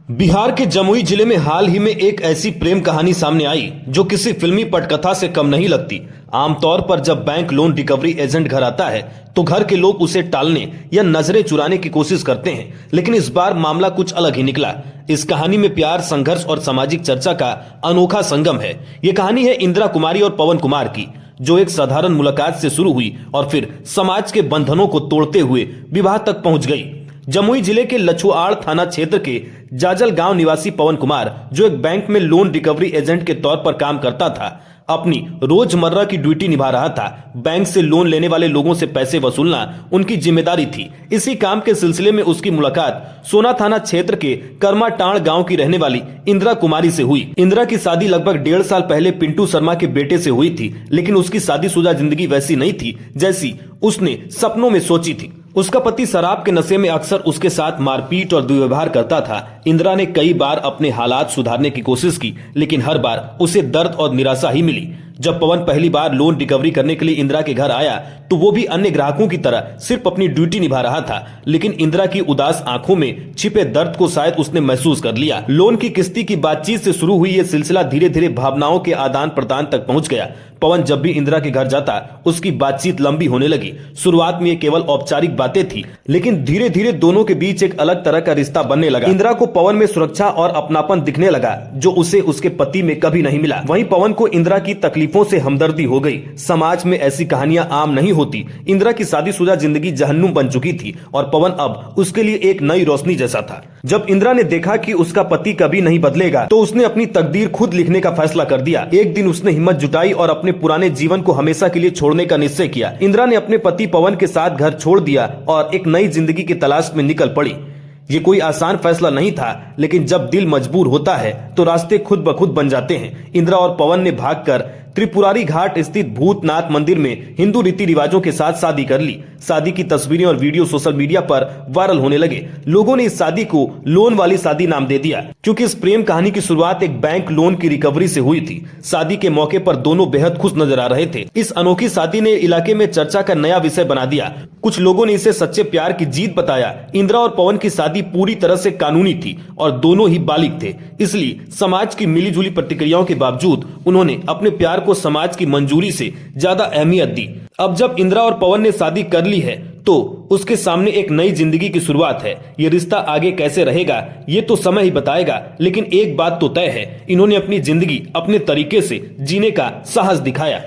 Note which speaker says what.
Speaker 1: बिहार के जमुई जिले में हाल ही में एक ऐसी प्रेम कहानी सामने आई जो किसी फिल्मी पटकथा से कम नहीं लगती। आमतौर पर जब बैंक लोन रिकवरी एजेंट घर आता है तो घर के लोग उसे टालने या नजरें चुराने की कोशिश करते हैं, लेकिन इस बार मामला कुछ अलग ही निकला। इस कहानी में प्यार, संघर्ष और सामाजिक चर्चा का अनोखा संगम है। ये कहानी है इंदिरा कुमारी और पवन कुमार की, जो एक साधारण मुलाकात से शुरू हुई और फिर समाज के बंधनों को तोड़ते हुए विवाह तक पहुंच गई। जमुई जिले के लछुआड़ थाना क्षेत्र के जाजल गांव निवासी पवन कुमार, जो एक बैंक में लोन रिकवरी एजेंट के तौर पर काम करता था, अपनी रोजमर्रा की ड्यूटी निभा रहा था। बैंक से लोन लेने वाले लोगों से पैसे वसूलना उनकी जिम्मेदारी थी। इसी काम के सिलसिले में उसकी मुलाकात सोना थाना क्षेत्र के कर्माटांड़ गांव की रहने वाली इंदिरा कुमारी से हुई। इंदिरा की शादी लगभग 1.5 साल पहले पिंटू शर्मा के बेटे से हुई थी, लेकिन उसकी शादीशुदा जिंदगी वैसी नहीं थी जैसी उसने सपनों में सोची थी। उसका पति शराब के नशे में अक्सर उसके साथ मारपीट और दुर्व्यवहार करता था। इंदिरा ने कई बार अपने हालात सुधारने की कोशिश की, लेकिन हर बार उसे दर्द और निराशा ही मिली। जब पवन पहली बार लोन रिकवरी करने के लिए इंदिरा के घर आया तो वो भी अन्य ग्राहकों की तरह सिर्फ अपनी ड्यूटी निभा रहा था, लेकिन इंदिरा की उदास आंखों में छिपे दर्द को शायद उसने महसूस कर लिया। लोन की किस्ती की बातचीत से शुरू हुई ये सिलसिला धीरे धीरे भावनाओं के आदान प्रदान तक पहुंच गया। पवन जब भी इंदिरा के घर जाता उसकी बातचीत लंबी होने लगी। शुरुआत में ये केवल औपचारिक बातें थी, लेकिन धीरे धीरे दोनों के बीच एक अलग तरह का रिश्ता बनने लगा। इंदिरा को पवन में सुरक्षा और अपनापन दिखने लगा, जो उसे उसके पति में कभी नहीं मिला। वहीं पवन को इंदिरा की तकलीफों से हमदर्दी हो गई। समाज में ऐसी कहानियां आम नहीं होती। इंदिरा की शादीशुदा जिंदगी जहन्नुम बन चुकी थी और पवन अब उसके लिए एक नई रोशनी जैसा था। जब इंदिरा ने देखा कि उसका पति कभी नहीं बदलेगा तो उसने अपनी तकदीर खुद लिखने का फैसला कर दिया। एक दिन उसने हिम्मत जुटाई और अपने पुराने जीवन को हमेशा के लिए छोड़ने का निश्चय किया। इंदिरा ने अपने पति पवन के साथ घर छोड़ दिया और एक नई जिंदगी की तलाश में निकल पड़ी। ये कोई आसान फैसला नहीं था, लेकिन जब दिल मजबूर होता है तो रास्ते खुद ब खुद बन जाते हैं। इंदिरा और पवन ने भागकर त्रिपुरारी घाट स्थित भूतनाथ मंदिर में हिंदू रीति रिवाजों के साथ शादी कर ली। शादी की तस्वीरें और वीडियो सोशल मीडिया पर वायरल होने लगे। लोगों ने इस शादी को लोन वाली शादी नाम दे दिया, क्योंकि इस प्रेम कहानी की शुरुआत एक बैंक लोन की रिकवरी से हुई थी। शादी के मौके पर दोनों बेहद खुश नजर आ रहे थे। इस अनोखी शादी ने इलाके में चर्चा का नया विषय बना दिया। कुछ लोगों ने इसे सच्चे प्यार की जीत बताया। इंदिरा और पवन की शादी पूरी तरह से कानूनी थी और दोनों ही बालिग थे, इसलिए समाज की मिलीजुली प्रतिक्रियाओं के बावजूद उन्होंने अपने प्यार को समाज की मंजूरी से ज्यादा अहमियत दी। अब जब इंदिरा और पवन ने शादी कर ली है तो उसके सामने एक नई जिंदगी की शुरुआत है। ये रिश्ता आगे कैसे रहेगा ये तो समय ही बताएगा, लेकिन एक बात तो तय है, इन्होंने अपनी जिंदगी अपने तरीके से जीने का साहस दिखाया।